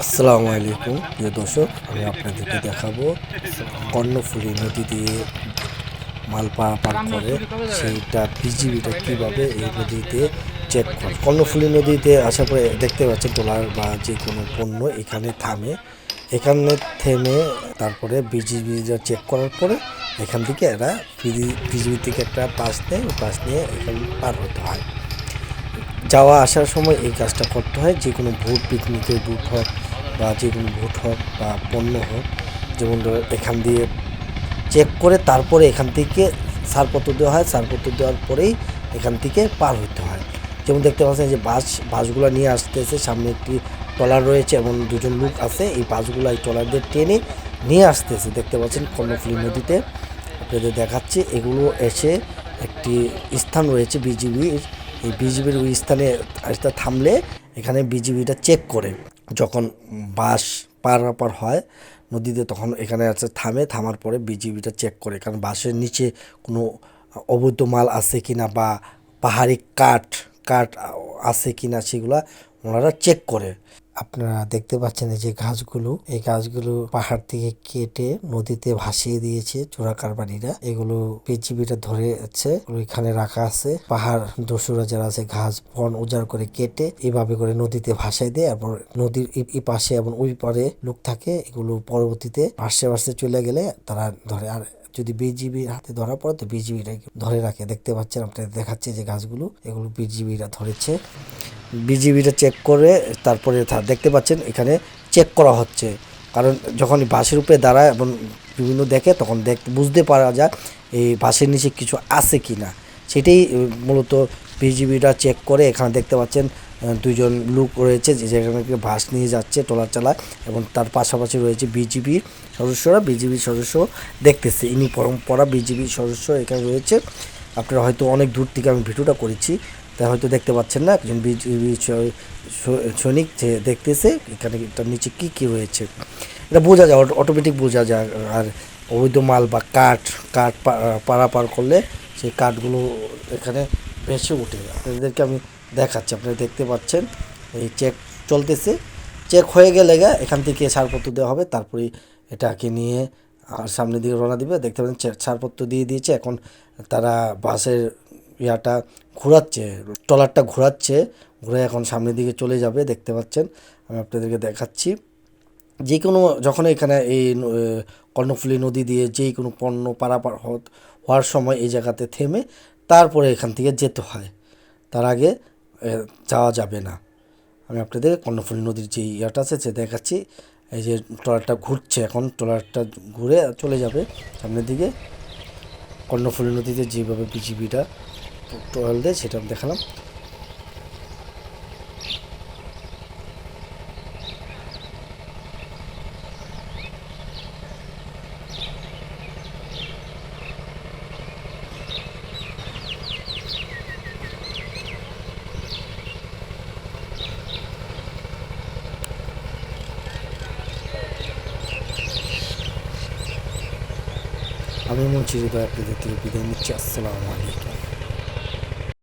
আসসালামু আলাইকুম প্রিয় দর্শক, আমি আপনাদেরকে দেখাবো কর্ণফুলী নদী দিয়ে মাল পারাপার করে সেইটা বিজিবিটা কীভাবে এই নদীতে চেক করে। কর্ণফুলী নদীতে আসার পরে দেখতে পাচ্ছেন ট্রলার বা যে কোনো পণ্য এখানে থামে। এখানে থেমে তারপরে বিজিবিটা চেক করার পরে এখান থেকে এরা বিজিবি থেকে একটা পাস নেয়, ওই পাস নিয়ে এখানে পার হতে হয়। যাওয়া আসার সময় এই কাজটা করতে হয়। যে কোনো ভোট, পিকনিকের বুট হোক বা যে কোনো ভোট হোক বা পণ্য হোক, যেমন ধরো এখান দিয়ে চেক করে তারপরে এখান থেকে ছাড়পত্র দেওয়া হয়। ছাড়পত্র দেওয়ার পরেই এখান থেকে পার হতে হয়। যেমন দেখতে পাচ্ছেন যে বাসগুলো নিয়ে আসতেছে, সামনে একটি ট্রলার রয়েছে এবং দুজন লোক আছে। এই বাসগুলো এই ট্রলার দিয়ে টেনে নিয়ে আসতেছে। দেখতে পাচ্ছেন কর্ণফুলী নদীতে আপনাদের দেখাচ্ছে। এগুলো এসে একটি স্থান রয়েছে বিজিবির, এই বিজিবির ওই স্থানে থামলে এখানে বিজিবিটা চেক করে। যখন বাস পারাপার হয় নদীতে তখন এখানে আছে থামে, থামার পরে বিজিবিটা চেক করে, কারণ বাসের নিচে কোনো অবৈধ মাল আছে কিনা বা পাহাড়ি কাঠ কাঠ আছে কিনা সেগুলা ওনারা চেক করে। আপনারা দেখতে পাচ্ছেন এই যে গাছগুলো, এই গাছগুলো পাহাড় থেকে কেটে নদীতে ভাসিয়ে দিয়েছে চোরা কারবারিরা। এগুলো বিজিবিটা ধরে আছে, ওইখানে রাখা আছে। পাহাড় দস্যুরা যারা আছে ঘাস বন উজাড় করে কেটে এইভাবে করে নদীতে ভাসাই দেয়। এরপর নদীর এই পাশে এবং ওই পারে লোক থাকে, এগুলো পরবর্তীতে ভাসতে ভাসতে চলে গেলে তারা ধরে। আর যদি বিজিবির হাতে ধরা পড়ে তো বিজিবিরা ধরে রাখে। দেখতে পাচ্ছেন, আপনাদের দেখাচ্ছে যে গাছগুলো, এগুলো বিজিবিরা ধরেছে। বিজিবিটা চেক করে তারপরে দেখতে পাচ্ছেন এখানে চেক করা হচ্ছে, কারণ যখন বাসের উপরে দাঁড়ায় এবং বিভিন্ন দেখে তখন বুঝতে পারা যায় এই বাসের নিচে কিছু আছে কি না। সেটাই মূলত বিজিবিটা চেক করে। এখানে দেখতে পাচ্ছেন দুইজন লোক রয়েছে যেখানে বাস নিয়ে যাচ্ছে, ট্রলার চালায়, এবং তার পাশাপাশি রয়েছে বিজিবির সদস্যরা। বিজিবির সদস্য দেখতেছে, ইউনিফর্ম পরা বিজিবির সদস্য এখানে রয়েছে। আপনারা হয়তো অনেক দূর থেকে আমি ভিডিওটা করেছি, তাই হয়তো দেখতে পাচ্ছেন না। একজন বিজিবি সৈনিক যে দেখতেছে এখানে এটার নিচে কী কী রয়েছে, এটা বোঝা যায়, অটোমেটিক বোঝা যায়। আর অবৈধ মাল বা কাঠ কাঠ পারাপার করলে সেই কাঠগুলো এখানে ভেসে ওঠে। আপনাদেরকে আমি দেখাচ্ছি, আপনারা দেখতে পাচ্ছেন এই চেক চলতেছে। চেক হয়ে গেলে এখান থেকে ছাড়পত্র দেওয়া হবে, তারপরে এটাকে নিয়ে আর সামনের দিকে রওনা দিবে। দেখতে পাচ্ছেন ছাড়পত্র দিয়ে দিয়েছে। এখন তারা বাসের ইয়াটা ঘোরাচ্ছে, ট্রলারটা ঘোরাচ্ছে, ঘুরে এখন সামনের দিকে চলে যাবে। দেখতে পাচ্ছেন, আমি আপনাদেরকে দেখাচ্ছি। যে কোনো যখন এখানে এই কর্ণফুলী নদী দিয়ে যেই কোনো পণ্য পারাপার হওয়ার সময় এই জায়গাতে থেমে তারপরে এখান থেকে যেতে হয়, তার আগে যাওয়া যাবে না। আমি আপনাদের কর্ণফুলী নদীর যে ইয়াটা আছে সে দেখাচ্ছি। এই যে ট্রলারটা ঘুরছে, এখন ট্রলারটা ঘুরে চলে যাবে সামনের দিকে। কর্ণফুলী নদীতে যেভাবে বিজিবিটা ট্রলার দেয় সেটা আমি দেখালাম। আমি মঞ্চির আপনাদের থেকে বিদায় নিচ্ছি। আসসালামু আলাইকুম।